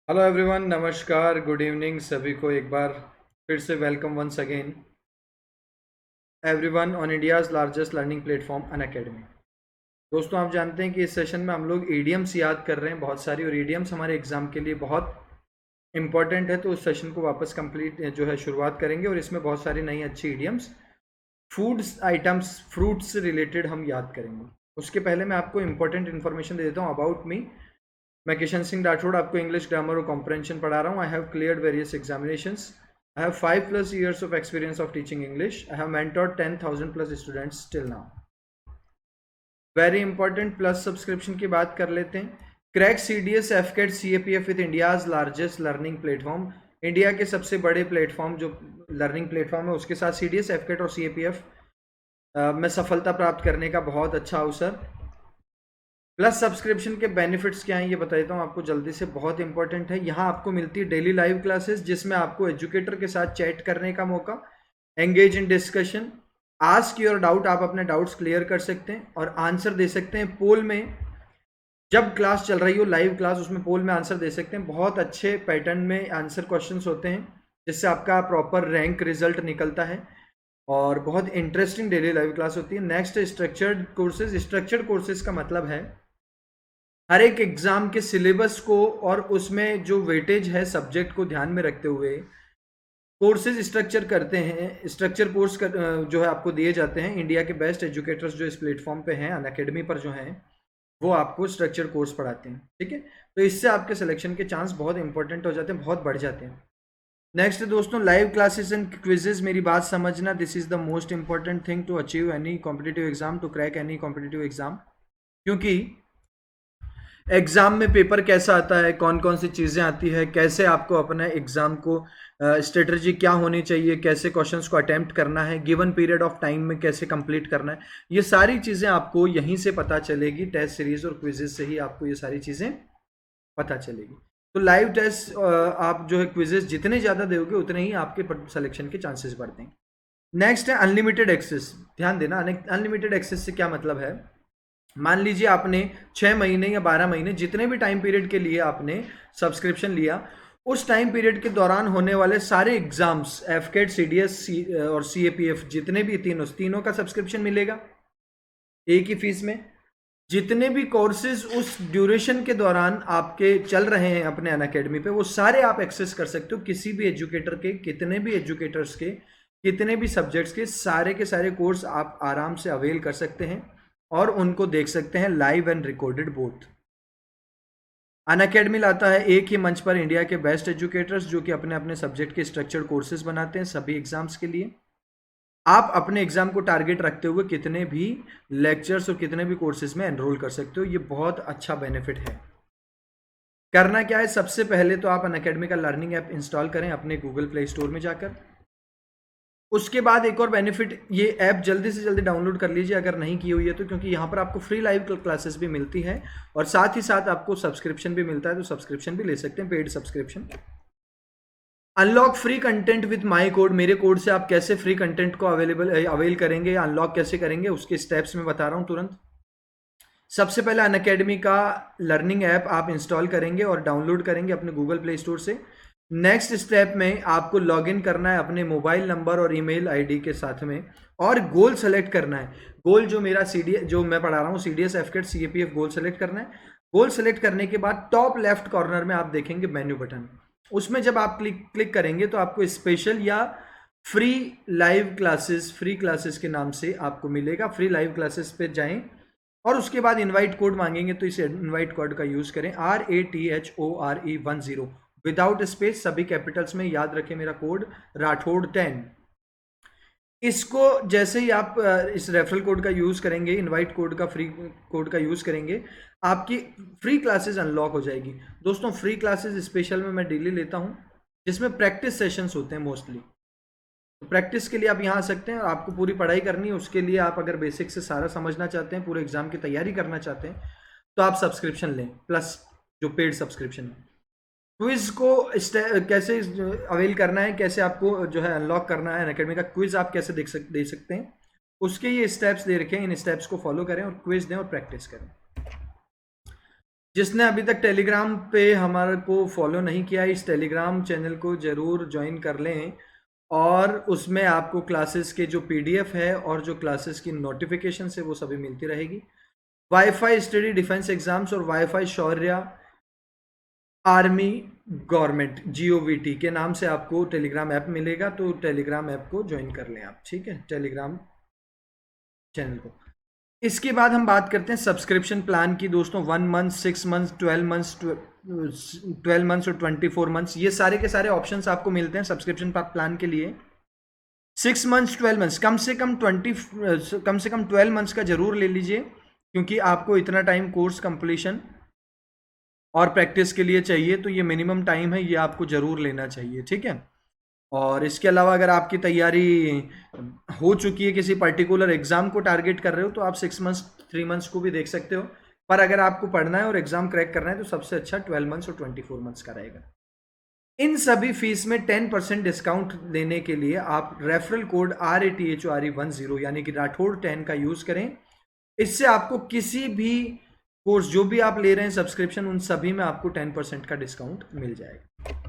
Hello everyone, नमस्कार, good evening सभी को एक बार फिर से welcome once again everyone on India's largest learning platform Unacademy. दोस्तों, आप जानते हैं कि इस सेशन में हम लोग ईडियम्स याद कर रहे हैं बहुत सारी, और ईडियम्स हमारे एग्जाम के लिए बहुत इंपॉर्टेंट है। तो उस सेशन को वापस कंप्लीट जो है शुरुआत करेंगे, और इसमें बहुत सारी नई अच्छी ईडियम्स फूड्स आइटम्स फ्रूट्स से रिलेटेड हम याद करेंगे। उसके पहले मैं आपको इंपॉर्टेंट इन्फॉर्मेशन दे देता हूँ अबाउट मी। मैं किशन सिंह राठौड़ आपको इंग्लिश ग्रामर और कॉम्प्रहेंशन पढ़ा रहा हूँ। I have cleared various examinations. I have 5+ years of experience of teaching English. I have mentored 10,000+ students till now. Very important, plus subscription की बात कर लेते हैं। Crack CDS FCAT CAPF with India's largest learning platform. India के सबसे बड़े platform जो learning platform है, उसके साथ CDS FCAT और CAPF में सफलता प्राप्त करने का बहुत अच्छा अवसर। प्लस सब्सक्रिप्शन के बेनिफिट्स क्या हैं ये बता देता हूँ आपको जल्दी से, बहुत इंपॉर्टेंट है। यहाँ आपको मिलती है डेली लाइव क्लासेस, जिसमें आपको एजुकेटर के साथ चैट करने का मौका, engage in discussion, ask your doubt, आप अपने डाउट्स क्लियर कर सकते हैं और आंसर दे सकते हैं पोल में। जब क्लास चल रही हो लाइव क्लास, उसमें पोल में आंसर दे सकते हैं। बहुत अच्छे पैटर्न में आंसर क्वेश्चंस होते हैं, जिससे आपका प्रॉपर रैंक रिजल्ट निकलता है, और बहुत इंटरेस्टिंग डेली लाइव क्लास होती है। Next, structured courses. Structured courses का मतलब है हर एक एग्जाम के सिलेबस को और उसमें जो वेटेज है सब्जेक्ट को ध्यान में रखते हुए कोर्सेज स्ट्रक्चर करते हैं। स्ट्रक्चर कोर्स जो है आपको दिए जाते हैं। इंडिया के बेस्ट एजुकेटर्स जो इस प्लेटफॉर्म पे हैं अनअकैडमी पर जो हैं, वो आपको स्ट्रक्चर कोर्स पढ़ाते हैं। ठीक है, तो इससे आपके सिलेक्शन के चांस बहुत इंपॉर्टेंट हो जाते हैं, बहुत बढ़ जाते हैं। नेक्स्ट दोस्तों, लाइव क्लासेस एंड क्विजेज। मेरी बात समझना, this is the most important thing to achieve any competitive exam, to crack any competitive exam. क्योंकि एग्जाम में पेपर कैसा आता है, कौन कौन सी चीज़ें आती है, कैसे आपको अपने एग्जाम को स्ट्रेटजी क्या होनी चाहिए, कैसे क्वेश्चंस को अटेम्प्ट करना है, गिवन पीरियड ऑफ टाइम में कैसे कंप्लीट करना है, ये सारी चीज़ें आपको यहीं से पता चलेगी। टेस्ट सीरीज और क्विजेज से ही आपको ये सारी चीज़ें पता चलेगी। तो लाइव टेस्ट आप जो है क्विजेज जितने ज़्यादा दोगे उतने ही आपके सिलेक्शन के चांसेस बढ़ते हैं। नेक्स्ट है अनलिमिटेड एक्सेस। ध्यान देना, अनलिमिटेड एक्सेस से क्या मतलब है। मान लीजिए आपने 6 महीने या 12 महीने जितने भी टाइम पीरियड के लिए आपने सब्सक्रिप्शन लिया, उस टाइम पीरियड के दौरान होने वाले सारे एग्जाम्स एफकेट CDS और CAPF जितने भी तीनों का सब्सक्रिप्शन मिलेगा एक ही फीस में। जितने भी कोर्सेज उस ड्यूरेशन के दौरान आपके चल रहे हैं अपने अनअकैडमी पे, वो सारे आप एक्सेस कर सकते हो। किसी भी एजुकेटर के, कितने भी एजुकेटर्स के, कितने भी सब्जेक्ट्स के सारे कोर्स आप आराम से अवेल कर सकते हैं और उनको देख सकते हैं live and recorded both. Unacademy लाता है एक ही मंच पर इंडिया के बेस्ट एजुकेटर्स, जो कि अपने अपने सब्जेक्ट के स्ट्रक्चर्ड कोर्सेज बनाते हैं सभी एग्जाम्स के लिए। आप अपने एग्जाम को टारगेट रखते हुए कितने भी लेक्चर्स और कितने भी कोर्सेज में एनरोल कर सकते हो। ये बहुत अच्छा बेनिफिट है। करना क्या है, सबसे पहले तो आप अनअकैडमी का लर्निंग ऐप इंस्टॉल करें अपने गूगल प्ले स्टोर में जाकर। उसके बाद एक और बेनिफिट, ये ऐप जल्दी से जल्दी डाउनलोड कर लीजिए अगर नहीं की हुई है तो, क्योंकि यहाँ पर आपको फ्री लाइव क्लासेस भी मिलती है और साथ ही साथ आपको सब्सक्रिप्शन भी मिलता है, तो सब्सक्रिप्शन भी ले सकते हैं, paid subscription. Unlock free content with my code. मेरे कोड से आप कैसे फ्री कंटेंट को अवेल करेंगे, अनलॉक कैसे करेंगे, उसके स्टेप्स में बता रहा हूँ तुरंत। सबसे पहले अनअकैडमी का लर्निंग ऐप आप इंस्टॉल करेंगे और डाउनलोड करेंगे अपने गूगल प्ले स्टोर से। नेक्स्ट स्टेप में आपको लॉगिन करना है अपने मोबाइल नंबर और ईमेल आईडी के साथ में, और गोल सेलेक्ट करना है। गोल जो मेरा जो मैं पढ़ा रहा हूँ CDS FCAT CAPF, goal select करना है। गोल सेलेक्ट करने के बाद टॉप लेफ्ट कॉर्नर में आप देखेंगे मेन्यू बटन, उसमें जब आप क्लिक करेंगे तो आपको स्पेशल या फ्री क्लासेस के नाम से आपको मिलेगा। फ्री लाइव क्लासेस पे जाएं और उसके बाद इनवाइट कोड मांगेंगे, तो इस इनवाइट कोड का यूज करें, RATHORE10 विदाउट स्पेस, सभी कैपिटल्स में। याद रखें मेरा कोड राठौड़10। इसको जैसे ही आप इस रेफरल कोड का यूज करेंगे, इनवाइट कोड का, फ्री कोड का यूज करेंगे, आपकी फ्री क्लासेस अनलॉक हो जाएगी। दोस्तों, फ्री क्लासेस स्पेशल में मैं डेली लेता हूं, जिसमें प्रैक्टिस सेशंस होते हैं मोस्टली। तो प्रैक्टिस के लिए आप यहाँ आ सकते हैं। आपको पूरी पढ़ाई करनी है, उसके लिए आप अगर बेसिक से सारा समझना चाहते हैं, पूरे एग्जाम की तैयारी करना चाहते हैं, तो आप सब्सक्रिप्शन लें, प्लस जो पेड सब्सक्रिप्शन है। क्विज को कैसे अवेल करना है, कैसे आपको जो है अनलॉक करना है, अनअकैडमी का क्विज आप कैसे दे सकते हैं, उसके ये स्टेप्स दे रखे हैं। इन स्टेप्स को फॉलो करें और क्विज दें और प्रैक्टिस करें। जिसने अभी तक टेलीग्राम पे हमारे को फॉलो नहीं किया, इस टेलीग्राम चैनल को ज़रूर ज्वाइन कर लें, और उसमें आपको क्लासेस के जो पीडीएफ है और जो क्लासेस की नोटिफिकेशन है वो सभी मिलती रहेगी। वाईफाई स्टडी डिफेंस एग्जाम्स और वाईफाई शौर्य आर्मी गवर्नमेंट GOVT के नाम से आपको टेलीग्राम ऐप मिलेगा, तो टेलीग्राम ऐप को ज्वाइन कर लें आप, ठीक है, टेलीग्राम चैनल को। इसके बाद हम बात करते हैं सब्सक्रिप्शन प्लान की दोस्तों। 1 मंथ, 6 मंथ, 12 मंथ्स, 12 मंथ्स और 24 मंथ्स, ये सारे के सारे ऑप्शंस आपको मिलते हैं सब्सक्रिप्शन प्लान के लिए। 6 मंथ्स, 12 मंथ्स, कम से कम 12 मंथ्स का जरूर ले लीजिए, क्योंकि आपको इतना टाइम कोर्स कंप्लीशन और प्रैक्टिस के लिए चाहिए, तो ये मिनिमम टाइम है, ये आपको जरूर लेना चाहिए, ठीक है। और इसके अलावा अगर आपकी तैयारी हो चुकी है, किसी पर्टिकुलर एग्जाम को टारगेट कर रहे हो, तो आप 6 मंथ्स, 3 मंथ्स को भी देख सकते हो, पर अगर आपको पढ़ना है और एग्जाम क्रैक करना है तो सबसे अच्छा 12 मंथ्स और 24 मंथ्स का रहेगा। इन सभी फीस में 10% डिस्काउंट देने के लिए आप रेफरल कोड RATHORE10 यानी कि राठौड़ 10 का यूज करें। इससे आपको किसी भी कोर्स जो भी आप ले रहे हैं सब्सक्रिप्शन, उन सभी में आपको 10% का डिस्काउंट मिल जाएगा।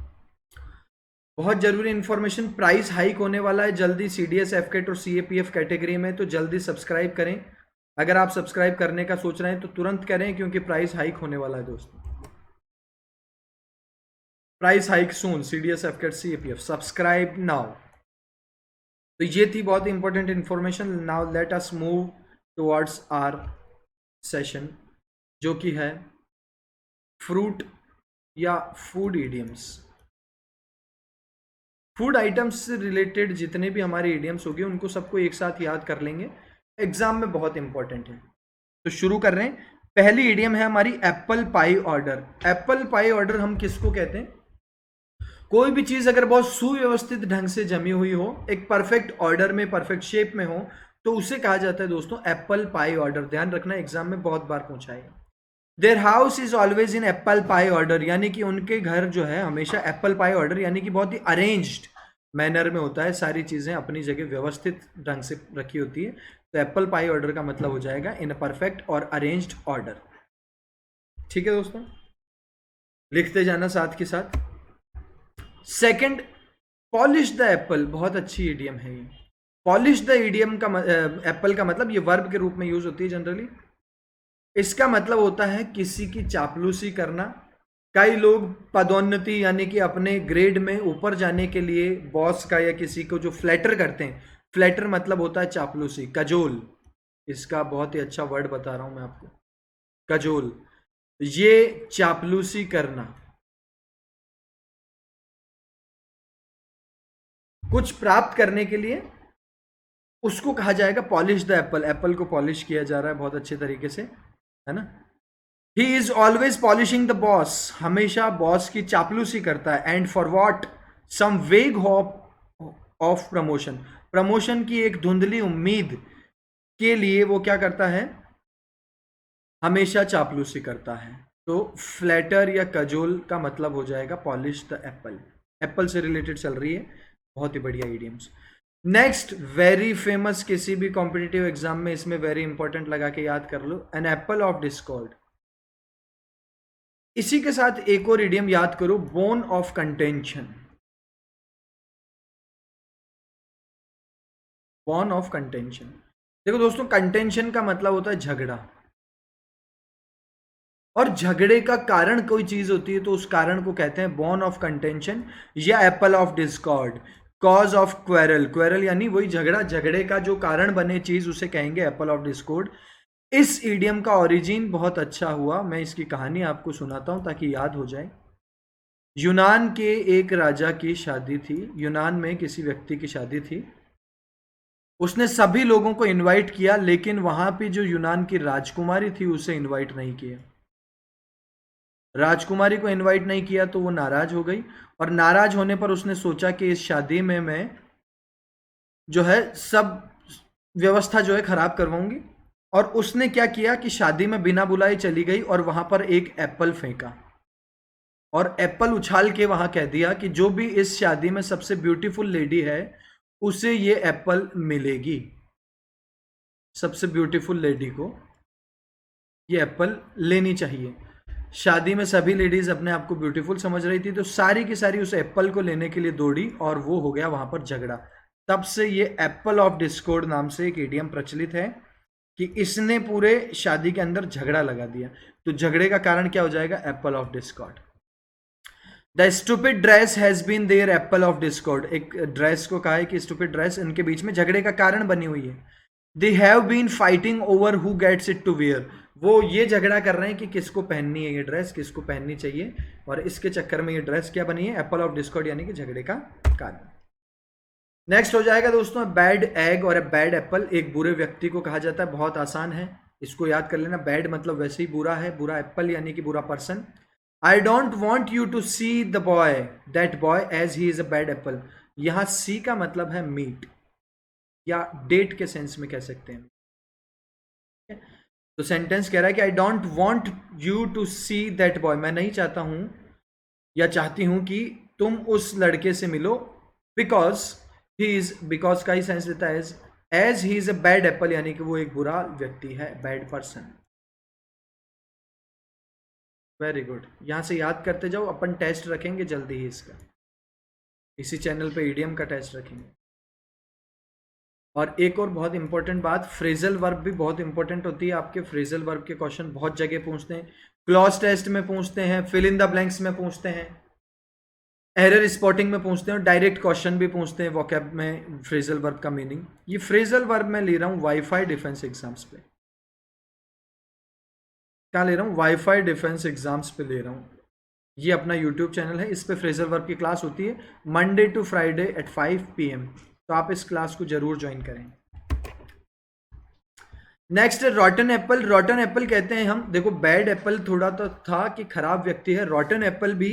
बहुत जरूरी इंफॉर्मेशन, प्राइस हाइक होने वाला है जल्दी CDS, FCAT और CAPF कैटेगरी में, तो जल्दी सब्सक्राइब करें। अगर आप सब्सक्राइब करने का सोच रहे हैं तो तुरंत करें, क्योंकि प्राइस हाइक होने वाला है दोस्तों। Price hike soon, CDS, FCAT, CAPF, subscribe now. तो ये थी बहुत important information. Now let us move towards our session, जो कि है फ्रूट या फूड इडियम्स। फूड आइटम्स से रिलेटेड जितने भी हमारे इडियम्स होंगे उनको सबको एक साथ याद कर लेंगे, एग्जाम में बहुत इंपॉर्टेंट है। तो शुरू कर रहे हैं। पहली इडियम है हमारी apple pie order. Apple pie order हम किसको कहते हैं? कोई भी चीज अगर बहुत सुव्यवस्थित ढंग से जमी हुई हो, एक परफेक्ट ऑर्डर में, परफेक्ट शेप में हो, तो उसे कहा जाता है दोस्तों एप्पल पाई ऑर्डर। ध्यान रखना, एग्जाम में बहुत बार पूछा है। Their house is always in apple pie order, यानी कि उनके घर जो है हमेशा एप्पल पाई ऑर्डर, यानी कि बहुत ही अरेंज्ड मैनर में होता है, सारी चीजें अपनी जगह व्यवस्थित ढंग से रखी होती है। तो एप्पल पाई ऑर्डर का मतलब हो जाएगा इन अ परफेक्ट और अरेंज्ड ऑर्डर। ठीक है दोस्तों, लिखते जाना साथ के साथ। सेकंड, पॉलिश द एप्पल, बहुत अच्छी इडियम है ये। पॉलिश द इडियम का एप्पल का मतलब, ये वर्ब के रूप में यूज होती है जनरली। इसका मतलब होता है किसी की चापलूसी करना। कई लोग पदोन्नति यानी कि अपने ग्रेड में ऊपर जाने के लिए बॉस का या किसी को जो फ्लैटर करते हैं, फ्लैटर मतलब होता है चापलूसी, कजोल। इसका बहुत ही अच्छा वर्ड बता रहा हूं मैं आपको, कजोल। ये चापलूसी करना, कुछ प्राप्त करने के लिए, उसको कहा जाएगा पॉलिश द एप्पल। एप्पल को पॉलिश किया जा रहा है बहुत अच्छे तरीके से, है ना। He is always polishing the boss, हमेशा बॉस की चापलूसी करता है। एंड फॉर वॉट, सम वेग होप ऑफ प्रमोशन, प्रमोशन की एक धुंधली उम्मीद के लिए वो क्या करता है, हमेशा चापलूसी करता है। तो फ्लैटर या कजोल का मतलब हो जाएगा पॉलिश द एप्पल। एप्पल से रिलेटेड चल रही है, बहुत ही बढ़िया इडियम्स। नेक्स्ट, वेरी फेमस, किसी भी कॉम्पिटिटिव एग्जाम में इसमें वेरी इंपॉर्टेंट लगा के याद कर लो, एन एप्पल ऑफ डिस्कॉर्ड। इसी के साथ एक और इडियम याद करो, bone of contention. Bone of contention, देखो दोस्तों, कंटेंशन का मतलब होता है झगड़ा, और झगड़े का कारण कोई चीज होती है तो उस कारण को कहते हैं बोन ऑफ कंटेंशन या Apple of Discord. Cause of quarrel, quarrel यानी वही झगड़ा, झगड़े का जो कारण बने चीज उसे कहेंगे एप्पल ऑफ डिस्कॉर्ड। इस इडियम का ओरिजिन बहुत अच्छा हुआ, मैं इसकी कहानी आपको सुनाता हूं ताकि याद हो जाए। यूनान के एक राजा की शादी थी, यूनान में किसी व्यक्ति की शादी थी। उसने सभी लोगों को इनवाइट किया, लेकिन वहां पे जो यूनान की राजकुमारी थी उसे इनवाइट नहीं किया। राजकुमारी को इनवाइट नहीं किया तो वो नाराज हो गई, और नाराज होने पर उसने सोचा कि इस शादी में मैं जो है सब व्यवस्था जो है खराब करवाऊंगी। और उसने क्या किया कि शादी में बिना बुलाए चली गई और वहां पर एक एप्पल फेंका, और एप्पल उछाल के वहां कह दिया कि जो भी इस शादी में सबसे ब्यूटीफुल लेडी है उसे ये एप्पल मिलेगी। सबसे ब्यूटीफुल लेडी को ये एप्पल लेनी चाहिए। शादी में सभी लेडीज अपने आप को ब्यूटीफुल समझ रही थी, तो सारी की सारी उस एप्पल को लेने के लिए दौड़ी और वो हो गया वहां पर झगड़ा। तब से ये एप्पल ऑफ डिस्कॉर्ड नाम से एक इडियम प्रचलित है कि इसने पूरे शादी के अंदर झगड़ा लगा दिया। तो झगड़े का कारण क्या हो जाएगा? Apple of discord. The stupid dress has been there apple of discord. एक ड्रेस को कहा है कि स्टूपिड ड्रेस इनके बीच में झगड़े का कारण बनी हुई है। They have been fighting over who gets it to wear. वो ये झगड़ा कर रहे हैं कि किसको पहननी है ये ड्रेस, किसको पहननी चाहिए, और इसके चक्कर में ये ड्रेस क्या बनी है? एप्पल ऑफ डिस्कॉर्ड, यानी कि झगड़े का कारण। नेक्स्ट हो जाएगा दोस्तों बैड एग और बैड एप्पल। एक बुरे व्यक्ति को कहा जाता है, बहुत आसान है, इसको याद कर लेना। बैड मतलब वैसे ही बुरा है, बुरा एप्पल यानी कि बुरा person. I don't want you to see the boy that boy as he is a bad apple. यहां सी का मतलब है मीट या डेट के सेंस में कह सकते हैं। तो सेंटेंस कह रहा है कि I don't want you to see that boy, मैं नहीं चाहता हूं या चाहती हूं कि तुम उस लड़के से मिलो, बिकॉज ही इज, बिकॉज का ही सेंस देता है as he is a bad apple, यानी कि वो एक बुरा व्यक्ति है, बैड पर्सन। वेरी गुड, यहां से याद करते जाओ। अपन टेस्ट रखेंगे जल्दी ही इसका, इसी चैनल पे ईडीएम का टेस्ट रखेंगे। और एक और बहुत इंपॉर्टेंट बात, फ्रेजल वर्ब भी बहुत इंपॉर्टेंट होती है। आपके फ्रेजल वर्ब के क्वेश्चन बहुत जगह पूछते हैं, क्लॉज टेस्ट में पूछते हैं, फिल इन द ब्लैंक्स में पूछते हैं, एरर स्पॉटिंग में पूछते हैं, और डायरेक्ट क्वेश्चन भी पूछते हैं वोकैब में फ्रेजल वर्ब का मीनिंग। ये फ्रेजल वर्ब मैं ले रहा हूँ वाईफाई डिफेंस एग्जाम्स पे। क्या ले रहा हूँ? वाईफाई डिफेंस एग्जाम्स पे ले रहा हूँ। ये अपना यूट्यूब चैनल है, इस पे फ्रेजल वर्ब की क्लास होती है Monday to Friday at 5 PM। तो आप इस क्लास को जरूर ज्वाइन करें। Next रॉटन Apple. रॉटन एप्पल कहते हैं हम, देखो बैड एप्पल थोड़ा तो था कि खराब व्यक्ति है, रॉटन एप्पल भी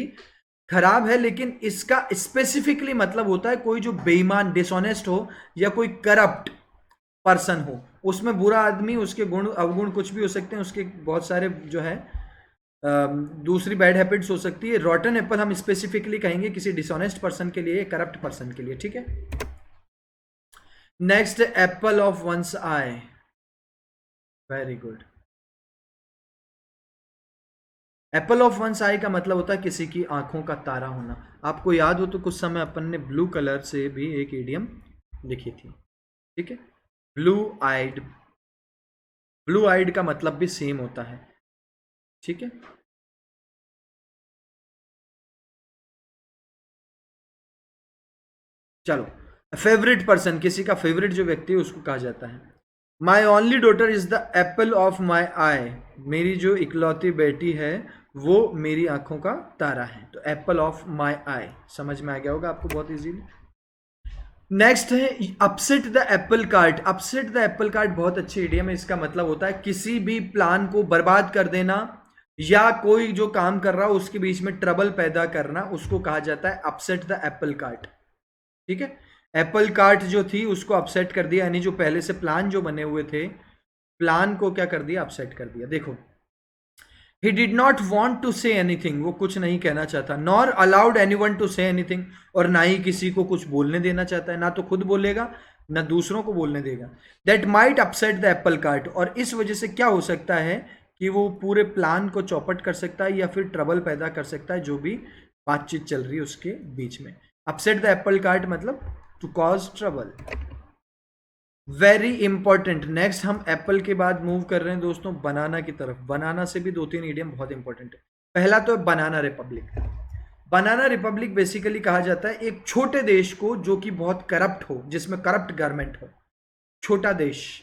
खराब है, लेकिन इसका स्पेसिफिकली मतलब होता है कोई जो बेईमान, डिसऑनेस्ट हो, या कोई करप्ट पर्सन हो। उसमें बुरा आदमी, उसके गुण अवगुण कुछ भी हो सकते हैं, उसके बहुत सारे जो है दूसरी बैड हैबिट्स हो सकती है। रॉटन एप्पल हम स्पेसिफिकली कहेंगे किसी डिसऑनेस्ट पर्सन के लिए, करप्ट पर्सन के लिए, ठीक है। Next apple of one's eye. Very good. Apple of one's eye का मतलब होता है किसी की आंखों का तारा होना। आपको याद हो तो कुछ समय अपन ने ब्लू कलर से भी एक इडियम लिखी थी, ठीक है, ब्लू आइड। ब्लू आइड का मतलब भी सेम होता है, ठीक है। चलो, फेवरेट पर्सन, किसी का फेवरेट जो व्यक्ति है उसको कहा जाता है। My only daughter is the apple of my eye. मेरी जो इकलौती बेटी है वो मेरी आंखों का तारा है। तो एप्पल ऑफ माई आई समझ में आ गया होगा आपको बहुत इजीली। नेक्स्ट है upset the apple cart. Upset the apple cart बहुत अच्छी इडियम है। इसका मतलब होता है किसी भी प्लान को बर्बाद कर देना, या कोई जो काम कर रहा हो उसके बीच में ट्रबल पैदा करना, उसको कहा जाता है अपसेट द एप्पल कार्ट, ठीक है। एप्पल कार्ट जो थी उसको अपसेट कर दिया, यानी जो पहले से प्लान जो बने हुए थे, प्लान को क्या कर दिया? अपसेट कर दिया। देखो, he did not want to say anything, वो कुछ नहीं कहना चाहता, nor allowed anyone to say anything, और ना ही किसी को कुछ बोलने देना चाहता है, ना तो खुद बोलेगा ना दूसरों को बोलने देगा। That might upset the apple cart, और इस वजह से क्या हो सकता है कि वो पूरे प्लान को चौपट कर सकता है या फिर ट्रबल पैदा कर सकता है, जो भी बातचीत चल रही है उसके बीच में। अपसेट द एप्पल कार्ट मतलब to cause trouble. Very important. Next हम एप्पल के बाद मूव कर रहे हैं दोस्तों बनाना की तरफ। बनाना से भी 2-3 इडियम बहुत इंपॉर्टेंट है। पहला तो बनाना रिपब्लिक। बनाना रिपब्लिक बेसिकली कहा जाता है एक छोटे देश को जो कि बहुत करप्ट हो, जिसमें करप्ट गवर्नमेंट हो, छोटा देश।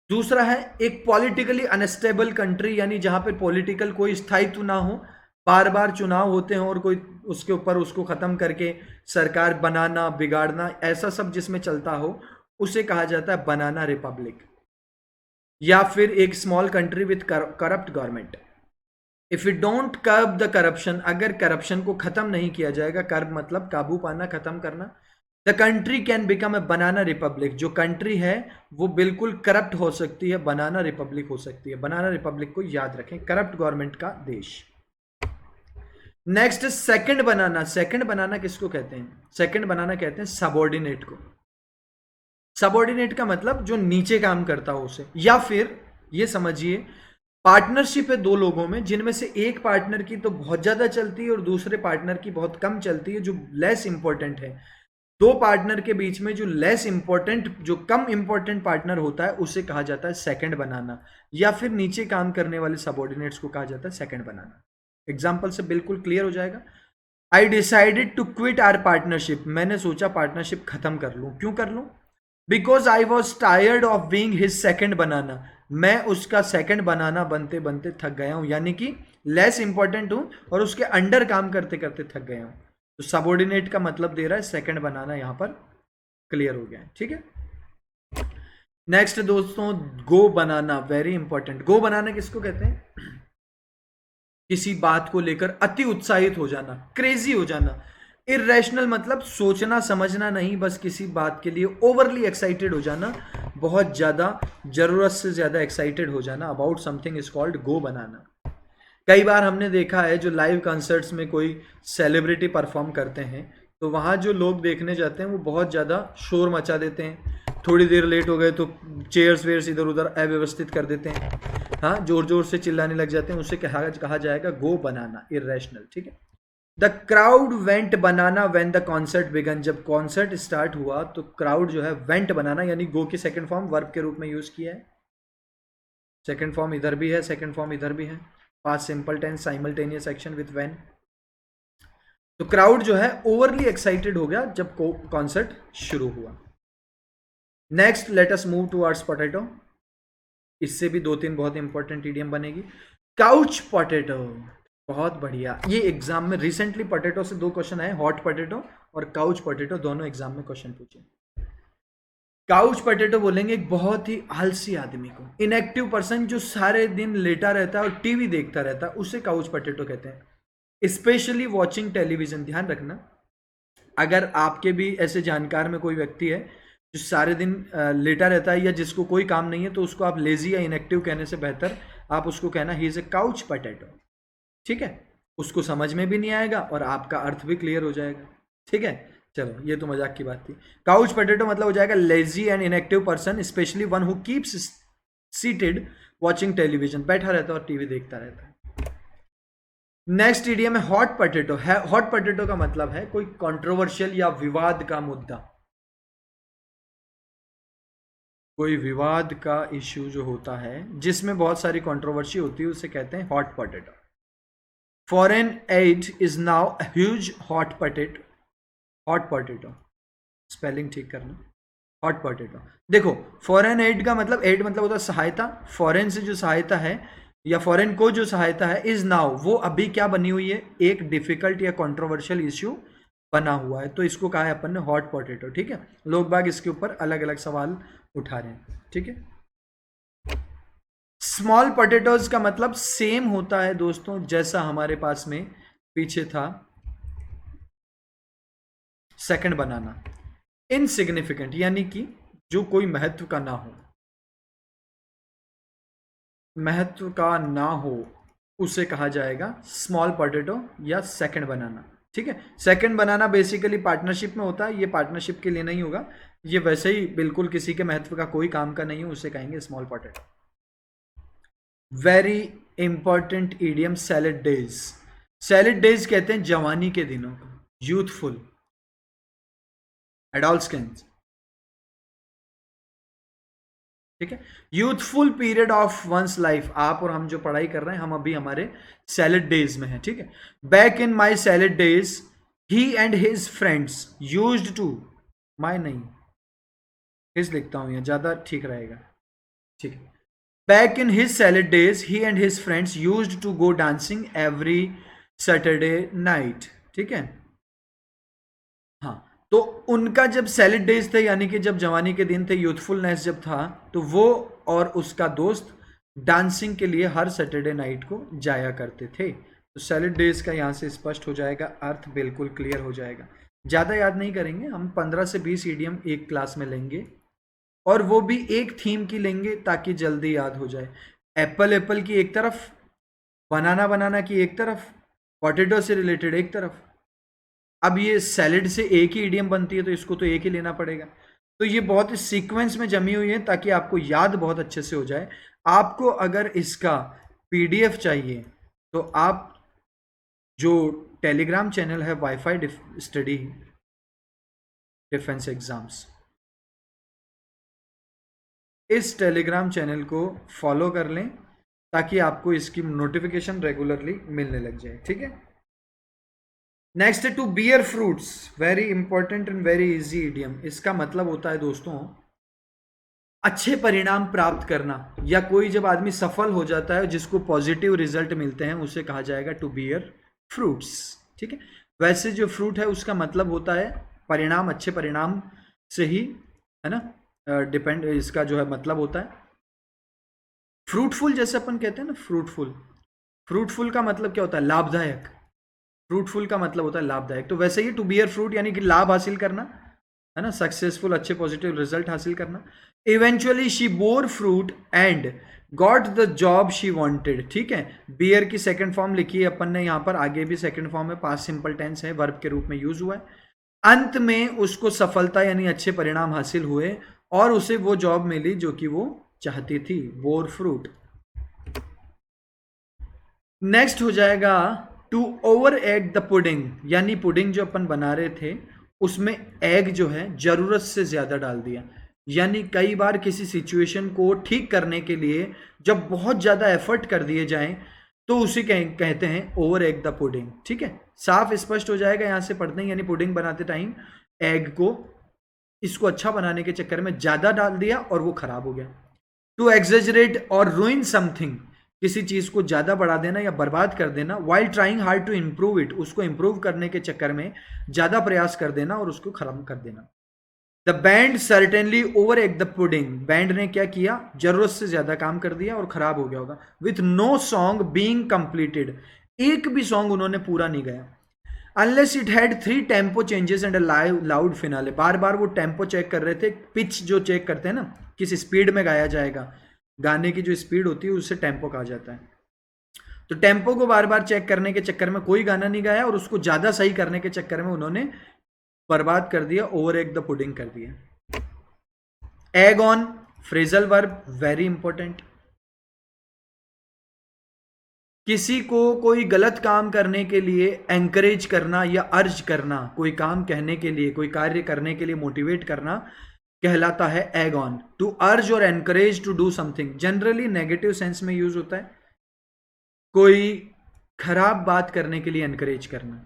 दूसरा है एक पॉलिटिकली अनस्टेबल कंट्री, यानी जहां पर पॉलिटिकल कोई स्थायित्व ना हो, बार बार चुनाव होते हैं और कोई उसके ऊपर उसको खत्म करके सरकार बनाना, बिगाड़ना, ऐसा सब जिसमें चलता हो, उसे कहा जाता है बनाना रिपब्लिक। या फिर एक small country with corrupt government. If you don't कर्ब the corruption, अगर करप्शन को खत्म नहीं किया जाएगा, कर्ब मतलब काबू पाना, खत्म करना, the country can become a banana Republic. जो कंट्री है वो बिल्कुल करप्ट हो सकती है, बनाना रिपब्लिक हो सकती है। बनाना रिपब्लिक को याद रखें, करप्ट गवर्नमेंट का देश। नेक्स्ट सेकंड बनाना। सेकंड बनाना किसको कहते हैं? सेकंड बनाना कहते हैं सबऑर्डिनेट को। सबऑर्डिनेट का मतलब जो नीचे काम करता हो उसे, या फिर ये समझिए पार्टनरशिप है दो लोगों में जिनमें से एक पार्टनर की तो बहुत ज्यादा चलती है और दूसरे पार्टनर की बहुत कम चलती है, जो लेस इंपॉर्टेंट है। दो पार्टनर के बीच में जो लेस इंपॉर्टेंट, जो कम इंपॉर्टेंट पार्टनर होता है उसे कहा जाता है सेकंड बनाना, या फिर नीचे काम करने वाले सबऑर्डिनेट्स को कहा जाता है सेकंड बनाना। एग्जाम्पल से बिल्कुल क्लियर हो जाएगा। I decided to quit our partnership, मैंने सोचा पार्टनरशिप खत्म कर लूं। क्यों कर लूं? Because I was tired of being his second banana, मैं उसका सेकंड बनाना बनते बनते थक गया हूं, यानी कि लेस इंपॉर्टेंट हूं और उसके अंडर काम करते करते थक गया हूं। तो सबऑर्डिनेट का मतलब दे रहा है सेकंड बनाना, यहां पर क्लियर हो गया है, ठीक है। नेक्स्ट दोस्तों, गो बनाना, वेरी इंपॉर्टेंट। गो बनाना किसको कहते हैं? किसी बात को लेकर अति उत्साहित हो जाना, क्रेजी हो जाना। इरेशनल मतलब सोचना समझना नहीं, बस किसी बात के लिए ओवरली एक्साइटेड हो जाना, बहुत ज्यादा, जरूरत से ज्यादा एक्साइटेड हो जाना अबाउट समथिंग इज कॉल्ड गो बनाना। कई बार हमने देखा है जो लाइव कंसर्ट्स में कोई सेलिब्रिटी परफॉर्म करते हैं तो वहाँ जो लोग देखने जाते हैं वो बहुत ज़्यादा शोर मचा देते हैं, थोड़ी देर लेट हो गए तो चेयर्स वेयर्स इधर उधर अव्यवस्थित कर देते हैं, हाँ, जोर जोर से चिल्लाने लग जाते हैं, उसे कहा जाएगा गो बनाना, इरेशनल, ठीक है। The crowd went banana when the concert began, जब कॉन्सर्ट स्टार्ट हुआ तो क्राउड जो है वेंट बनाना, यानी गो की सेकंड फॉर्म वर्ब के रूप में यूज किया है। सेकंड फॉर्म इधर भी है, सेकंड फॉर्म इधर भी है, past simple tense simultaneous action with when. तो क्राउड जो है ओवरली एक्साइटेड हो गया जब कॉन्सर्ट शुरू हुआ। Next let us move towards potato, इससे भी दो तीन बहुत इंपॉर्टेंट इडियम बनेगी। काउच पोटैटो, बहुत बढ़िया, ये एग्जाम में रिसेंटली पोटैटो से दो क्वेश्चन आए, हॉट पोटैटो और काउच पोटैटो, दोनों एग्जाम में क्वेश्चन पूछे। काउच पोटैटो बोलेंगे एक बहुत ही आलसी आदमी को, इनएक्टिव पर्सन जो सारे दिन लेटा रहता है और टीवी देखता रहता है, उसे काउच पोटैटो कहते हैं। स्पेशली वॉचिंग टेलीविजन, ध्यान रखना, अगर आपके भी ऐसे जानकार में कोई व्यक्ति है जो सारे दिन लेटा रहता है या जिसको कोई काम नहीं है, तो उसको आप लेजी या इनएक्टिव कहने से बेहतर आप उसको कहना he is a couch potato, ठीक है। उसको समझ में भी नहीं आएगा और आपका अर्थ भी क्लियर हो जाएगा, ठीक है। चलो, ये तो मजाक की बात थी। काउच पोटैटो मतलब हो जाएगा lazy and inactive person, specially one who keeps seated watching television, बैठा रहता है और टीवी देखता रहता है। नेक्स्ट इडियम है हॉट पोटैटो। हॉट पोटैटो का मतलब है कोई कंट्रोवर्शियल या विवाद का मुद्दा, कोई विवाद का इश्यू जो होता है जिसमें बहुत सारी कंट्रोवर्सी होती है, उसे कहते हैं hot potato. Foreign add is now huge hot potato, hot potato, spelling ठीक करना, हॉट पोटैटो। देखो, फॉरेन एड का मतलब, एड मतलब होता है सहायता, फॉरेन से जो सहायता है या फॉरेन को जो सहायता है, इज नाउ, वो अभी क्या बनी हुई है, एक डिफिकल्ट या कंट्रोवर्शियल इश्यू बना हुआ है, तो इसको कहा है अपन ने हॉट पोटैटो, ठीक है। लोग बाग इसके ऊपर अलग अलग सवाल उठा रहे हैं, ठीक है। स्मॉल पोटैटोज का मतलब सेम होता है दोस्तों, जैसा हमारे पास में पीछे था सेकंड बनाना, इनसिग्निफिकेंट, यानी कि जो कोई महत्व का ना हो, महत्व का ना हो, उसे कहा जाएगा स्मॉल पोटैटो या सेकंड बनाना, ठीक है। सेकंड बनाना बेसिकली पार्टनरशिप में होता है, ये पार्टनरशिप के लिए नहीं होगा, ये वैसे ही बिल्कुल किसी के महत्व का कोई काम का नहीं हो, उसे कहेंगे small potato. Very important idiom salad days, salad days कहते हैं जवानी के दिनों को, यूथफुल, एडोल्सेंस, ठीक है। Youthful period of one's life, आप और हम जो पढ़ाई कर रहे हैं, हम अभी हमारे सैलेड डेज में हैं, ठीक है। Back in my salad days he and his friends used to, my नहीं, हिज लिखता हूं, यह ज्यादा ठीक रहेगा, ठीक है। Back in his salad days he and his friends used to go dancing every Saturday night, ठीक है। हाँ, तो उनका जब सैलिड डेज थे, यानी कि जब जवानी के दिन थे, यूथफुलनेस जब था, तो वो और उसका दोस्त डांसिंग के लिए हर सैटरडे नाइट को जाया करते थे। तो सैलिड डेज का यहाँ से स्पष्ट हो जाएगा, अर्थ बिल्कुल क्लियर हो जाएगा। ज़्यादा याद नहीं करेंगे हम, 15 से 20 इडियम एक क्लास में लेंगे और वो भी एक थीम की लेंगे ताकि जल्दी याद हो जाए। एप्पल एप्पल की एक तरफ, बनाना बनाना की एक तरफ, पोटैटो से रिलेटेड एक तरफ। अब ये सैलेड से एक ही इडियम बनती है तो इसको तो एक ही लेना पड़ेगा। तो ये बहुत सीक्वेंस में जमी हुई है ताकि आपको याद बहुत अच्छे से हो जाए। आपको अगर इसका PDF चाहिए तो आप जो टेलीग्राम चैनल है वाईफाई स्टडी डिफेंस एग्जाम्स, इस टेलीग्राम चैनल को फॉलो कर लें ताकि आपको इसकी नोटिफिकेशन रेगुलरली मिलने लग जाए, ठीक है। नेक्स्ट है to bear fruits, very important and very easy idiom. इसका मतलब होता है दोस्तों अच्छे परिणाम प्राप्त करना, या कोई जब आदमी सफल हो जाता है जिसको पॉजिटिव रिजल्ट मिलते हैं उसे कहा जाएगा टू बियर फ्रूट्स, ठीक है। वैसे जो फ्रूट है उसका मतलब होता है परिणाम, अच्छे परिणाम से ही, है ना, डिपेंड, इसका जो है मतलब होता है फ्रूटफुल, जैसे अपन कहते हैं ना फ्रूटफुल, फ्रूटफुल का मतलब क्या होता है, लाभदायक। फ्रूटफुल का मतलब होता है लाभदायक, तो वैसे ही टू बियर फ्रूट यानी कि लाभ हासिल करना, है ना, सक्सेसफुल, अच्छे पॉजिटिव रिजल्ट हासिल करना। Eventually she bore fruit and got the job she wanted, ठीक है। बियर की सेकंड फॉर्म लिखी है अपन ने यहाँ पर, आगे भी सेकंड फॉर्म है, पास्ट सिंपल टेंस है, वर्ब के रूप में यूज हुआ है। अंत में उसको सफलता यानी अच्छे परिणाम हासिल हुए और उसे वो जॉब मिली जो कि वो चाहती थी, बोर फ्रूट। नेक्स्ट हो जाएगा to over egg the pudding, यानी पुडिंग जो अपन बना रहे थे उसमें एग जो है जरूरत से ज्यादा डाल दिया। यानी कई बार किसी सिचुएशन को ठीक करने के लिए जब बहुत ज्यादा एफर्ट कर दिए जाएं तो उसे कहते हैं ओवर एग द पुडिंग, ठीक है। साफ स्पष्ट हो जाएगा यहां से पढ़ते हैं, यानी पुडिंग बनाते टाइम एग को, इसको अच्छा बनाने के चक्कर में ज्यादा डाल दिया और वो खराब हो गया। टू एग्जेजरेट और रूइन समथिंग, किसी चीज को ज्यादा बढ़ा देना या बर्बाद कर देना। While trying hard to improve it, उसको इंप्रूव करने के चक्कर में ज्यादा प्रयास कर देना और उसको खराब कर देना। The band certainly over egg the pudding, band ने क्या किया, जरूरत से ज्यादा काम कर दिया और खराब हो गया होगा। With no song being completed, एक भी सॉन्ग उन्होंने पूरा नहीं गाया। Unless it had 3 tempo changes and loud finale, बार बार वो टेम्पो चेक कर रहे थे, पिच जो चेक करते हैं ना, किस स्पीड में गाया जाएगा, गाने की जो स्पीड होती है उससे टेम्पो कहा जाता है। तो टेम्पो को बार बार चेक करने के चक्कर में कोई गाना नहीं गाया और उसको ज्यादा सही करने के चक्कर में उन्होंने बर्बाद कर दिया, ओवर एग द पुडिंग कर दिया। Egg on, phrasal verb, very important. किसी को कोई गलत काम करने के लिए एंकरेज करना या अर्ज करना, कोई काम कहने के लिए, कोई कार्य करने के लिए मोटिवेट करना कहलाता है एग ऑन। टू अर्ज और encourage to do something, generally negative sense में यूज होता है, कोई खराब बात करने के लिए एनकरेज करना,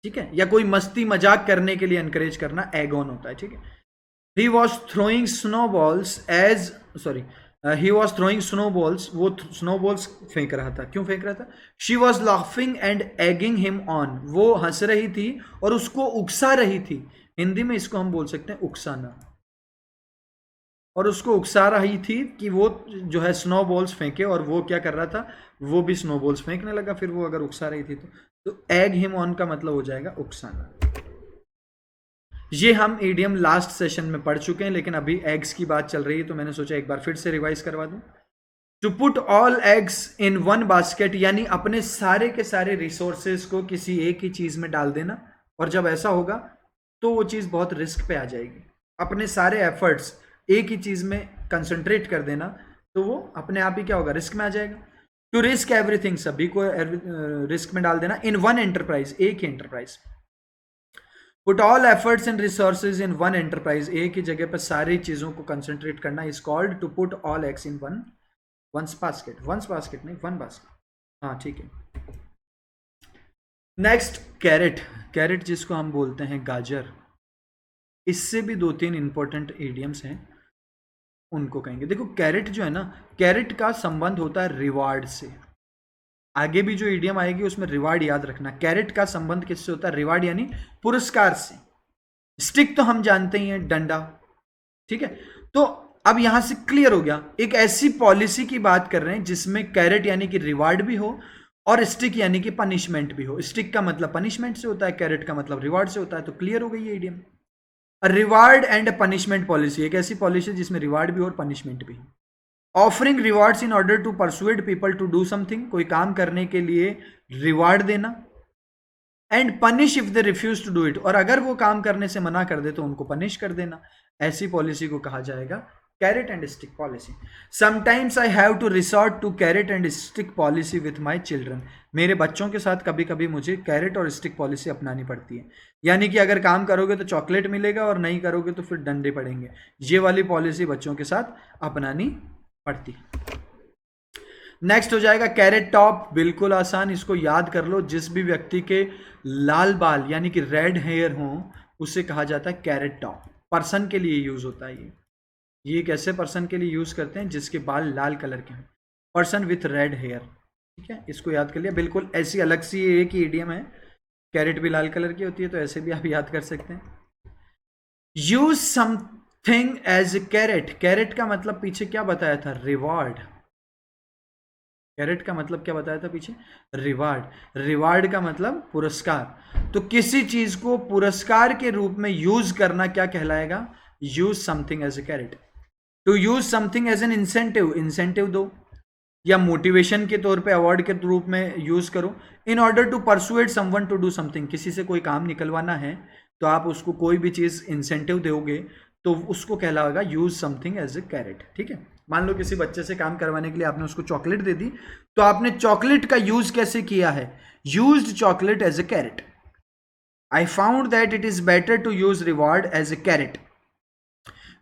ठीक है, या कोई मस्ती मजाक करने के लिए एनकरेज करना एग ऑन होता है, ठीक है। He was throwing snowballs as, sorry, he was throwing snowballs, वो स्नोबॉल्स फेंक रहा था, क्यों फेंक रहा था। She was laughing and egging him on, वो हंस रही थी और उसको उकसा रही थी। हिंदी में इसको हम बोल सकते हैं उकसाना, और उसको उकसा रही थी कि वो जो है स्नो बॉल्स फेंके, और वो क्या कर रहा था, वो भी स्नो बॉल्स फेंकने लगा। फिर वो अगर उकसा रही थी तो एग हिम ऑन का मतलब हो जाएगा उकसाना। ये हम ईडियम लास्ट सेशन में पढ़ चुके हैं, लेकिन अभी एग्स की बात चल रही है तो मैंने सोचा एक बार फिर से रिवाइज करवा दूं। To put all eggs in one basket, यानी अपने सारे के सारे रिसोर्सेज को किसी एक ही चीज में डाल देना, और जब ऐसा होगा तो वो चीज बहुत रिस्क पे आ जाएगी। अपने सारे एफर्ट्स एक ही चीज में कंसंट्रेट कर देना तो वो अपने आप ही क्या होगा, रिस्क में आ जाएगा। टू रिस्क एवरीथिंग, सभी को रिस्क में डाल देना। इन वन एंटरप्राइज, एक ही enterprise. Put all efforts and resources in one enterprise, एक ही जगह पर सारी चीजों को कंसंट्रेट करना is called to put all eggs in once basket. Once basket नहीं, वन बास्केट, हाँ ठीक है। नेक्स्ट कैरेट, कैरेट जिसको हम बोलते हैं गाजर, इससे भी 2-3 इंपॉर्टेंट इडियम्स हैं, उनको कहेंगे। देखो कैरेट जो है ना, कैरेट का संबंध होता है रिवार्ड से। आगे भी जो इडियम आएगी उसमें रिवार्ड याद रखना। कैरेट का संबंध किससे होता है, रिवार्ड यानी पुरस्कार से। स्टिक तो हम जानते ही हैं, डंडा, ठीक है। तो अब यहां से क्लियर हो गया, एक ऐसी पॉलिसी की बात कर रहे हैं जिसमें कैरेट यानी कि रिवार्ड भी हो और स्टिक यानी कि पनिशमेंट भी हो। स्टिक का मतलब पनिशमेंट से होता है, कैरेट का मतलब रिवार्ड से होता है। तो क्लियर हो गई ये idiom. Reward and punishment policy, एक ऐसी पॉलिसी जिसमें रिवार्ड भी हो और पनिशमेंट भी। Offering rewards in order to persuade people to do something, कोई काम करने के लिए रिवार्ड देना। And punish if they refuse to do it, और अगर वो काम करने से मना कर दे तो उनको पनिश कर देना। ऐसी पॉलिसी को कहा जाएगा carrot and stick policy. Sometimes I have to resort to carrot and stick policy with my children. मेरे बच्चों के साथ कभी कभी मुझे कैरेट और स्टिक पॉलिसी अपनानी पड़ती है, यानी कि अगर काम करोगे तो चॉकलेट मिलेगा और नहीं करोगे तो फिर डंडे पड़ेंगे। ये वाली पॉलिसी बच्चों के साथ अपनानी पड़ती है। नेक्स्ट हो जाएगा कैरेट टॉप। बिल्कुल आसान, इसको याद कर लो। जिस भी व्यक्ति के लाल बाल यानी कि रेड हेयर हो उसे कहा जाता है कैरेट टॉप। पर्सन के लिए यूज होता है ये कैसे पर्सन के लिए यूज करते हैं? जिसके बाल लाल कलर के हैं, पर्सन विथ रेड हेयर। ठीक है, इसको याद कर लिया। बिल्कुल ऐसी अलग सी एक ही इडियम है, कैरेट भी लाल कलर की होती है, तो ऐसे भी आप याद कर सकते हैं। Use something as carrot. Carrot का मतलब पीछे क्या बताया था? रिवॉर्ड। कैरेट का मतलब क्या बताया था पीछे? रिवार्ड। रिवार्ड का मतलब पुरस्कार। तो किसी चीज को पुरस्कार के रूप में यूज करना क्या कहलाएगा? Use something as a carrot. To use something as an incentive, incentive दो, या मोटिवेशन के तौर पे अवार्ड के रूप में यूज करो। In order to persuade someone to do something, किसी से कोई काम निकलवाना है तो आप उसको कोई भी चीज इंसेंटिव दोगे तो उसको कहलाएगा use something as a carrot. ठीक है, मान लो किसी बच्चे से काम करवाने के लिए आपने उसको चॉकलेट दे दी, तो आपने चॉकलेट का यूज कैसे किया है? Used chocolate as a carrot. I found that it is better to use reward as a carrot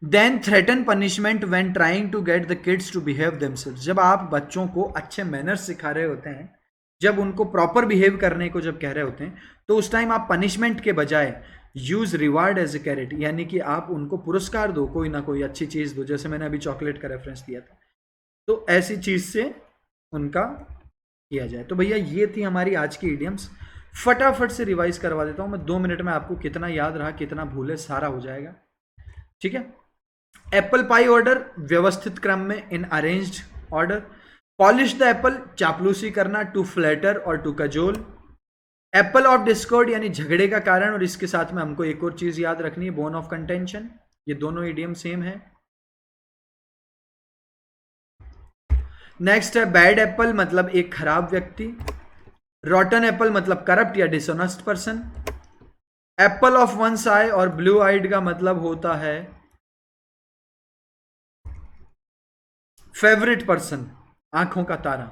than threaten punishment when trying to get the kids to behave themselves. जब आप बच्चों को अच्छे manners सिखा रहे होते हैं, जब उनको प्रॉपर बिहेव करने को जब कह रहे होते हैं, तो उस टाइम आप पनिशमेंट के बजाय use reward as a carrot, यानी कि आप उनको पुरस्कार दो, कोई ना कोई अच्छी चीज दो। जैसे मैंने अभी चॉकलेट का रेफरेंस दिया था, तो ऐसी चीज से उनका किया जाए। तो भैया ये थी हमारी आज की इडियम्स। फटाफट से रिवाइज करवा देता हूं मैं 2 मिनट में। आपको कितना याद रहा कितना भूले सारा हो जाएगा। ठीक है, एप्पल पाई ऑर्डर, व्यवस्थित क्रम में, in arranged order. Polish the apple, चापलूसी करना, टू फ्लैटर और to cajole. Apple of discord यानी झगड़े का कारण, और इसके साथ में हमको एक और चीज याद रखनी है, बोन ऑफ कंटेंशन। ये दोनों इडियम सेम है। नेक्स्ट है बैड एप्पल, मतलब एक खराब व्यक्ति। रॉटन एप्पल मतलब करप्ट या dishonest person. Apple of one's eye और ब्लू आइड का मतलब होता है फेवरेट पर्सन, आंखों का तारा।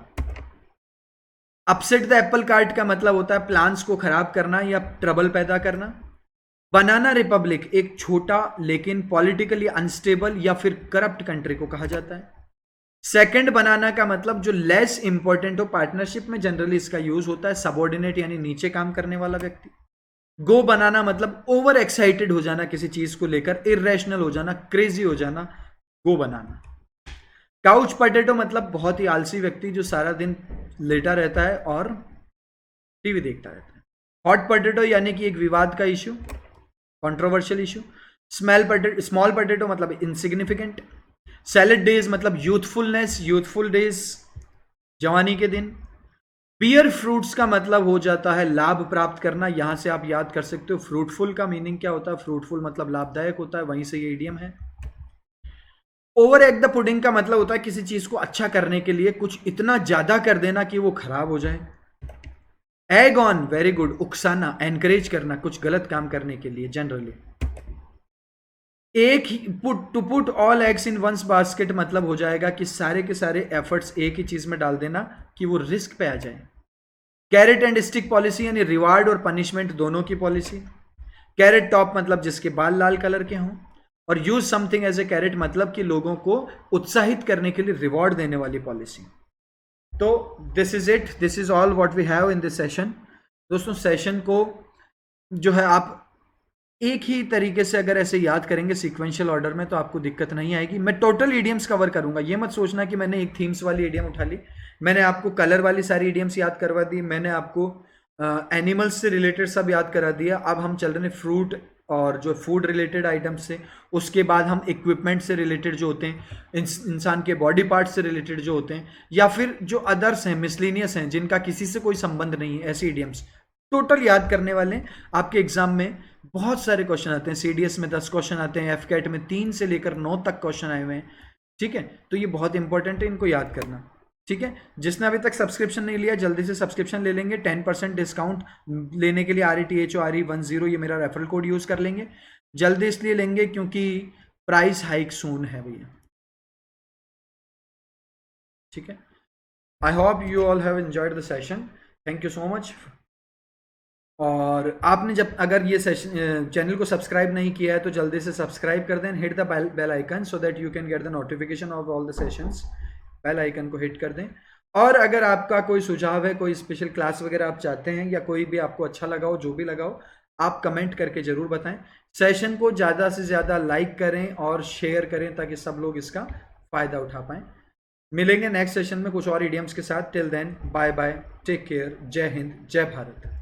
अपसेट द एप्पल कार्ट का मतलब होता है प्लान्स को खराब करना या ट्रबल पैदा करना। बनाना रिपब्लिक एक छोटा लेकिन पॉलिटिकली अनस्टेबल या फिर करप्ट कंट्री को कहा जाता है। सेकंड बनाना का मतलब जो लेस इंपॉर्टेंट हो, पार्टनरशिप में जनरली इसका यूज होता है, सबऑर्डिनेट यानी नीचे काम करने वाला व्यक्ति। गो बनाना मतलब ओवर एक्साइटेड हो जाना किसी चीज को लेकर, इरेशनल हो जाना, क्रेजी हो जाना, गो बनाना। काउच पोटैटो मतलब बहुत ही आलसी व्यक्ति जो सारा दिन लेटा रहता है और टीवी देखता रहता है। हॉट पोटैटो यानी कि एक विवाद का issue, controversial issue. Small potato मतलब इनसिग्निफिकेंट। सैलेड डेज मतलब यूथफुलनेस, यूथफुल डेज, जवानी के दिन। पियर फ्रूट्स का मतलब हो जाता है लाभ प्राप्त करना। यहां से आप याद कर सकते हो फ्रूटफुल का मीनिंग क्या होता है। फ्रूटफुल मतलब लाभदायक होता है, वहीं से ये इडियम है। ओवर एग द पुडिंग का मतलब होता है किसी चीज को अच्छा करने के लिए कुछ इतना ज्यादा कर देना कि वो खराब हो जाए। एग ऑन, वेरी गुड, उकसाना, एनकरेज करना कुछ गलत काम करने के लिए जनरली। एक ही to put all eggs in once basket मतलब हो जाएगा कि सारे के सारे एफर्ट्स एक ही चीज में डाल देना कि वो रिस्क पे आ जाए। कैरेट एंड स्टिक पॉलिसी यानी रिवार्ड और पनिशमेंट दोनों की पॉलिसी। कैरेट टॉप मतलब जिसके बाल लाल कलर के हों, और use something as a carrot मतलब कि लोगों को उत्साहित करने के लिए रिवॉर्ड देने वाली पॉलिसी। तो this is it, this is all what we have in this session. दोस्तों सेशन को जो है आप एक ही तरीके से अगर ऐसे याद करेंगे सीक्वेंशियल ऑर्डर में तो आपको दिक्कत नहीं आएगी। मैं टोटल इडियम्स कवर करूंगा, ये मत सोचना कि मैंने एक थीम्स वाली इडियम उठा ली। मैंने आपको कलर वाली सारी इडियम्स याद करवा दी, मैंने आपको एनिमल्स से रिलेटेड सब याद करा दिया। अब हम चल रहे हैं फ्रूट और जो फूड रिलेटेड आइटम्स से, उसके बाद हम इक्विपमेंट से रिलेटेड जो होते हैं, इंसान के बॉडी पार्ट से रिलेटेड जो होते हैं, या फिर जो अदर्स हैं, मिसलिनियस हैं, जिनका किसी से कोई संबंध नहीं है, ऐसी इडियम्स टोटल याद करने वाले हैं। आपके एग्जाम में बहुत सारे क्वेश्चन आते हैं, सीडीएस में 10 क्वेश्चन आते हैं, एफकेट में 3 से लेकर 9 तक क्वेश्चन आए हुए हैं। ठीक है, तो ये बहुत इंपॉर्टेंट है, इनको याद करना। ठीक है, जिसने अभी तक सब्सक्रिप्शन नहीं लिया जल्दी से सब्सक्रिप्शन ले लेंगे। 10% डिस्काउंट लेने के लिए RETHORE10 ये मेरा रेफरल कोड यूज कर लेंगे। जल्दी इसलिए लेंगे क्योंकि प्राइस हाइक सून है भैया। ठीक है, I hope you all have enjoyed the session, thank you so much. और आपने जब अगर ये सेशन चैनल को सब्सक्राइब नहीं किया है तो जल्दी से सब्सक्राइब कर दें, hit the bell icon so that you can get the notification of all the sessions. Bell icon को हिट कर दें। और अगर आपका कोई सुझाव है, कोई स्पेशल क्लास वगैरह आप चाहते हैं या कोई भी आपको अच्छा लगा हो, जो भी लगा हो, आप कमेंट करके ज़रूर बताएं। सेशन को ज़्यादा से ज़्यादा लाइक करें और शेयर करें ताकि सब लोग इसका फ़ायदा उठा पाएँ। मिलेंगे नेक्स्ट सेशन में कुछ और इडियम्स के साथ। Till then bye bye, take care, जय हिंद, जय भारत।